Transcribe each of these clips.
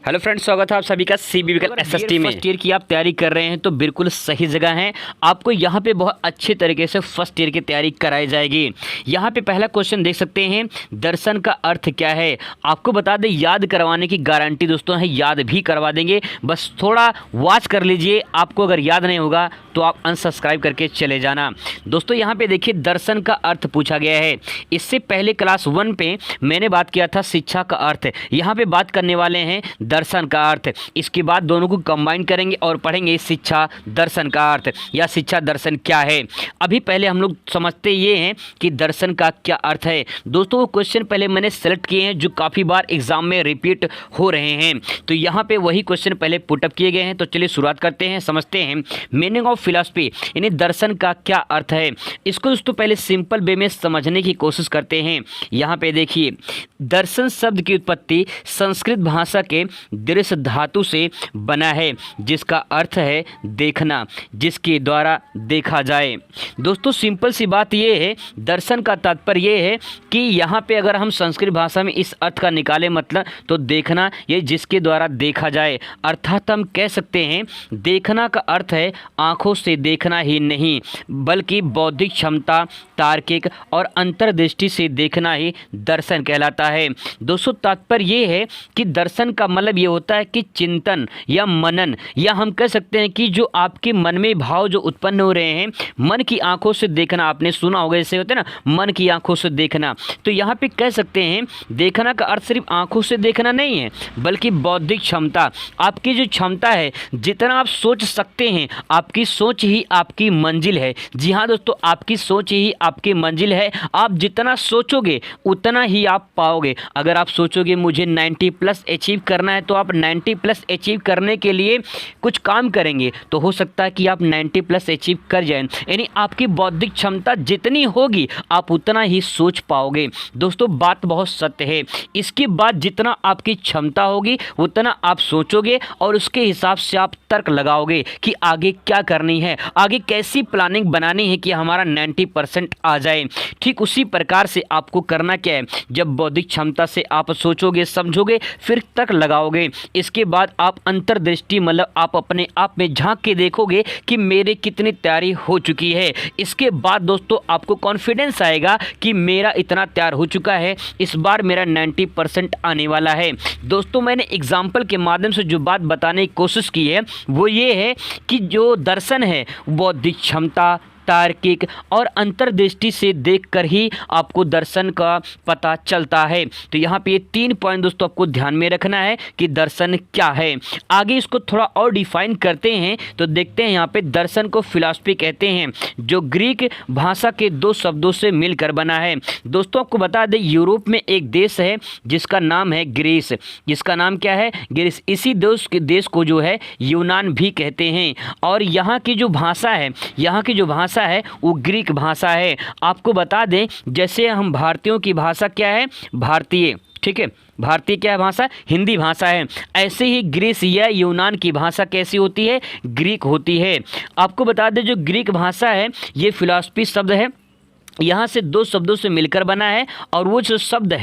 Hello friends, स्वागत है आप सभी का सीबीबी एसएसटी में। फर्स्ट ईयर की आप तैयारी कर रहे हैं तो बिल्कुल सही जगह है। आपको यहाँ पे बहुत अच्छे तरीके से फर्स्ट ईयर की तैयारी कराई जाएगी। यहाँ पे पहला क्वेश्चन देख सकते हैं, दर्शन का अर्थ क्या है। आपको बता दें, याद करवाने की गारंटी दोस्तों है, याद भी करवा देंगे, बस थोड़ा वॉच कर लीजिए। आपको अगर याद नहीं होगा तो आप अनसब्सक्राइब करके चले जाना। दोस्तों यहाँ पे देखिए, दर्शन का अर्थ पूछा गया है। इससे पहले क्लास 1 पे मैंने बात किया था शिक्षा का अर्थ। यहाँ पे बात करने वाले हैं दर्शन का अर्थ। इसके बाद दोनों को कंबाइन करेंगे और पढ़ेंगे शिक्षा दर्शन का अर्थ या शिक्षा दर्शन क्या है। अभी पहले हम लोग समझते ये हैं कि दर्शन का क्या अर्थ है। दोस्तों वो क्वेश्चन पहले मैंने सेलेक्ट किए हैं जो काफ़ी बार एग्जाम में रिपीट हो रहे हैं, तो यहाँ पे वही क्वेश्चन पहले पुटअप किए गए हैं। तो चलिए शुरुआत करते हैं, समझते हैं मीनिंग ऑफ फिलॉसफी यानी दर्शन का क्या अर्थ है। इसको दोस्तों पहले सिंपल वे में समझने की कोशिश करते हैं। यहाँ पे देखिए, दर्शन शब्द की उत्पत्ति संस्कृत भाषा के दृश्य धातु से बना है, जिसका अर्थ है देखना, जिसके द्वारा देखा जाए। दोस्तों सिंपल सी बात ये है, दर्शन का तात्पर्य ये है कि यहाँ पे अगर हम संस्कृत भाषा में इस अर्थ का निकाले मतलब तो देखना, ये जिसके द्वारा देखा जाए। अर्थात हम कह सकते हैं देखना का अर्थ है आँखों से देखना ही नहीं, बल्कि बौद्धिक क्षमता, तार्किक और अंतर्दृष्टि से देखना ही दर्शन कहलाता है। दोस्तों तात्पर्य ये है कि दर्शन का मतलब ये होता है कि चिंतन या मनन, या हम कह सकते हैं कि जो आपके मन में भाव जो उत्पन्न हो रहे हैं, मन की आंखों से देखना। आपने सुना होगा जैसे होते हैं ना, मन की आंखों से देखना। तो यहाँ पे कह सकते हैं देखना का अर्थ सिर्फ आंखों से देखना नहीं है, बल्कि बौद्धिक क्षमता, आपकी जो क्षमता है, जितना आप सोच सकते हैं, आपकी सोच ही आपकी मंजिल है। जी हाँ दोस्तों, आपकी सोच ही आपकी मंजिल है। आप जितना सोचोगे उतना ही आप पाओगे। अगर आप सोचोगे मुझे 90+ अचीव करना है, तो आप 90+ अचीव करने के लिए कुछ काम करेंगे तो हो सकता है कि आप 90+ अचीव कर जाएं। यानी आपकी बौद्धिक क्षमता जितनी होगी आप उतना ही सोच पाओगे। दोस्तों बात बहुत सत्य है। इसके बाद जितना आपकी क्षमता होगी उतना आप सोचोगे और उसके हिसाब से आप तर्क लगाओगे कि आगे क्या करनी है, आगे कैसी प्लानिंग बनानी है कि हमारा 90% आ जाए। ठीक उसी प्रकार से आपको करना क्या है, जब बौद्धिक क्षमता से आप सोचोगे, समझोगे, फिर तर्क लगाओगे। इसके बाद आप अंतर्दृष्टि मतलब आप अपने आप में झांक के देखोगे कि मेरे कितनी तैयारी हो चुकी है। इसके बाद दोस्तों आपको कॉन्फिडेंस आएगा कि मेरा इतना तैयार हो चुका है, इस बार मेरा 90% आने वाला है। दोस्तों मैंने एग्जाम्पल के माध्यम से जो बात बताने की कोशिश की है वो ये है कि जो दर्शन है बौद्धिक क्षमता, तार्किक और अंतर्दृष्टि से देखकर ही आपको दर्शन का पता चलता है। तो यहाँ पे ये 3 पॉइंट दोस्तों आपको ध्यान में रखना है कि दर्शन क्या है। आगे इसको थोड़ा और डिफाइन करते हैं तो देखते हैं, यहाँ पे दर्शन को फिलॉसफी कहते हैं, जो ग्रीक भाषा के 2 शब्दों से मिलकर बना है। दोस्तों आपको बता दें, यूरोप में एक देश है जिसका नाम है ग्रीस। जिसका नाम क्या है? ग्रीस। इसी देश को जो है यूनान भी कहते हैं। और यहाँ की जो भाषा है, यहाँ की जो भाषा है वो ग्रीक भाषा है। आपको बता दें, जैसे हम भारतीयों की भाषा क्या है? भारतीय, ठीक है, भारतीय क्या है भाषा? हिंदी भाषा है। ऐसे ही ग्रीस या यूनान की भाषा कैसी होती है? ग्रीक होती है। आपको बता दें, जो ग्रीक भाषा है ये फिलॉसफी शब्द है, यहाँ से 2 शब्दों से मिलकर बना है। और वो जो शब्द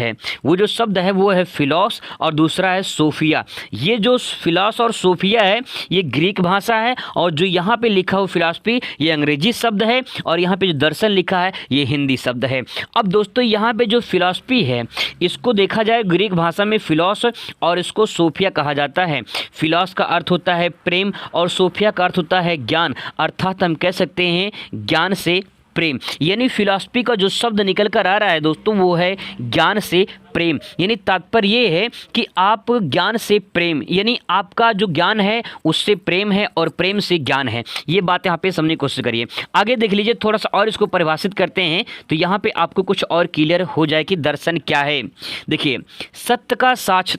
है वो है फिलॉस और दूसरा है सोफिया। ये जो फिलॉस और सोफिया है ये ग्रीक भाषा है, और जो यहाँ पे लिखा हुआ फिलॉसफी ये अंग्रेजी शब्द है, और यहाँ पे जो दर्शन लिखा है ये हिंदी शब्द है। अब दोस्तों यहाँ पे जो फिलॉसफी है इसको देखा जाए ग्रीक भाषा में फिलॉस और इसको सोफिया कहा जाता है। फिलॉस का अर्थ होता है प्रेम और सोफिया का अर्थ होता है ज्ञान। अर्थात हम कह सकते हैं ज्ञान से प्रेम। यानी फिलॉसफी का जो शब्द निकल कर आ रहा है दोस्तों वो है ज्ञान से प्रेम। यानी तात्पर्य ये है कि आप ज्ञान से प्रेम, यानी आपका जो ज्ञान है उससे प्रेम है और प्रेम से ज्ञान है। ये बात यहाँ पे समझने की कोशिश करिए। आगे देख लीजिए, थोड़ा सा और इसको परिभाषित करते हैं तो यहाँ पे आपको कुछ और क्लियर हो जाए कि दर्शन क्या है। देखिए, सत्य का साक्ष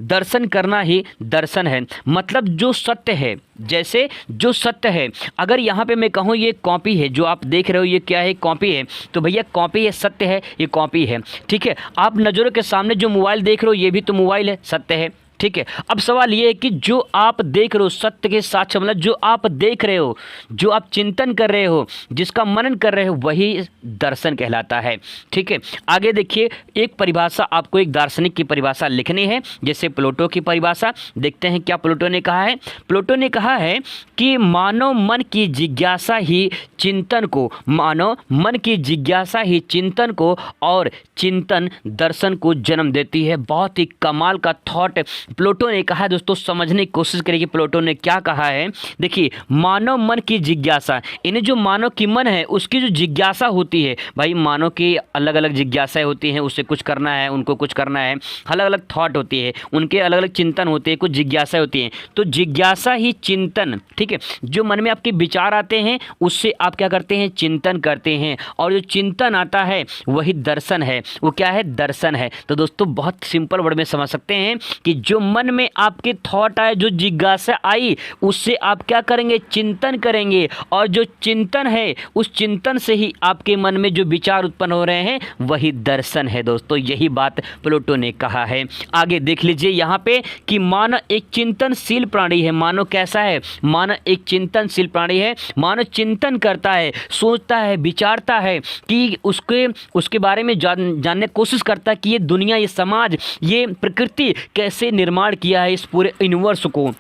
दर्शन करना ही दर्शन है। मतलब जो सत्य है, जैसे जो सत्य है, अगर यहाँ पे मैं कहूँ ये कॉपी है, जो आप देख रहे हो ये क्या है? कॉपी है। तो भैया कॉपी है, सत्य है, ये कॉपी है, ठीक है। आप नज़रों के सामने जो मोबाइल देख रहे हो ये भी तो मोबाइल है, सत्य है, ठीक है। अब सवाल ये है कि जो आप देख रहे हो सत्य के साक्ष्य, मतलब जो आप देख रहे हो, जो आप चिंतन कर रहे हो, जिसका मनन कर रहे हो, वही दर्शन कहलाता है। ठीक है, आगे देखिए, एक परिभाषा आपको एक दार्शनिक की परिभाषा लिखनी है, जैसे प्लेटो की परिभाषा। देखते हैं क्या प्लेटो ने कहा है। प्लेटो ने कहा है कि मानव मन की जिज्ञासा ही चिंतन को, मानव मन की जिज्ञासा ही चिंतन को और चिंतन दर्शन को जन्म देती है। बहुत ही कमाल का थॉट प्लेटो ने कहा है दोस्तों, समझने की कोशिश करिए प्लेटो ने क्या कहा है। देखिए, मानव मन की जिज्ञासा, इन्हें जो मानव की मन है उसकी जो जिज्ञासा होती है, भाई मानव की अलग अलग जिज्ञासाएं होती हैं, उससे कुछ करना है, उनको कुछ करना है, अलग अलग थॉट होती है, उनके अलग अलग चिंतन होते हैं, कुछ जिज्ञासाएं होती हैं। तो जिज्ञासा ही चिंतन, ठीक है, जो मन में आपके विचार आते हैं उससे आप क्या करते हैं, चिंतन करते हैं, और जो चिंतन आता है वही दर्शन है। वो क्या है, दर्शन है। तो दोस्तों बहुत सिंपल वर्ड में समझ सकते हैं कि जो मन में आपके थॉट आए, जो जिज्ञासा आई, उससे आप क्या करेंगे, चिंतन करेंगे, और जो चिंतन है उस चिंतन से ही आपके मन में जो विचार उत्पन्न हो रहे हैं वही दर्शन है। दोस्तों यही बात प्लेटो ने कहा है। आगे देख लीजिए यहाँ पे कि मानव एक चिंतनशील प्राणी है। मानव कैसा है, मानव एक चिंतनशील प्राणी है। मानव चिंतन करता है, सोचता है, विचारता है कि उसके बारे में जानने की कोशिश करता है कि ये दुनिया, ये समाज, ये प्रकृति कैसे निर्माण किया है इस पूरे यूनिवर्स को।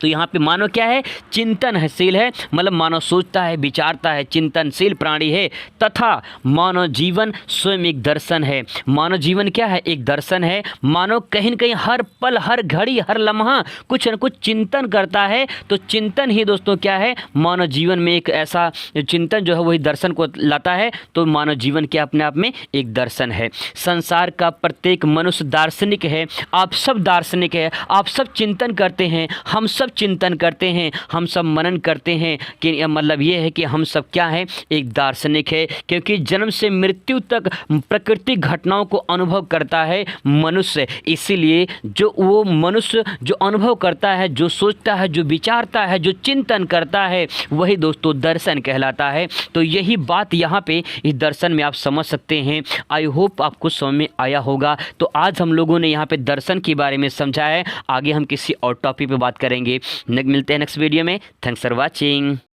तो यहाँ पे मानव क्या है, चिंतनशील है, मतलब मानव सोचता है, विचारता है, चिंतनशील प्राणी है। तथा मानव जीवन स्वयं एक दर्शन है। मानव जीवन क्या है, एक दर्शन है। मानव कहीं न कहीं हर पल, हर घड़ी, हर लम्हा कुछ न कुछ चिंतन करता है। तो चिंतन ही दोस्तों क्या है, मानव जीवन में एक ऐसा चिंतन जो है वही दर्शन को लाता है। तो मानव जीवन क्या अपने आप में एक दर्शन है। संसार का प्रत्येक मनुष्य दार्शनिक है। आप सब दार्शनिक है, आप सब चिंतन करते हैं, हम सब चिंतन करते हैं, हम सब मनन करते हैं। कि मतलब ये है कि हम सब क्या है, एक दार्शनिक है। क्योंकि जन्म से मृत्यु तक प्राकृतिक घटनाओं को अनुभव करता है मनुष्य। इसीलिए जो वो मनुष्य जो अनुभव करता है, जो सोचता है, जो विचारता है, जो चिंतन करता है, वही दोस्तों दर्शन कहलाता है। तो यही बात यहाँ पे इस दर्शन में आप समझ सकते हैं। आई होप आपको समझ में आया होगा। तो आज हम लोगों ने यहाँ पे दर्शन के बारे में समझा है। आगे हम किसी और टॉपिक पे बात करेंगे। मिलते हैं नेक्स्ट वीडियो में। Thanks for watching.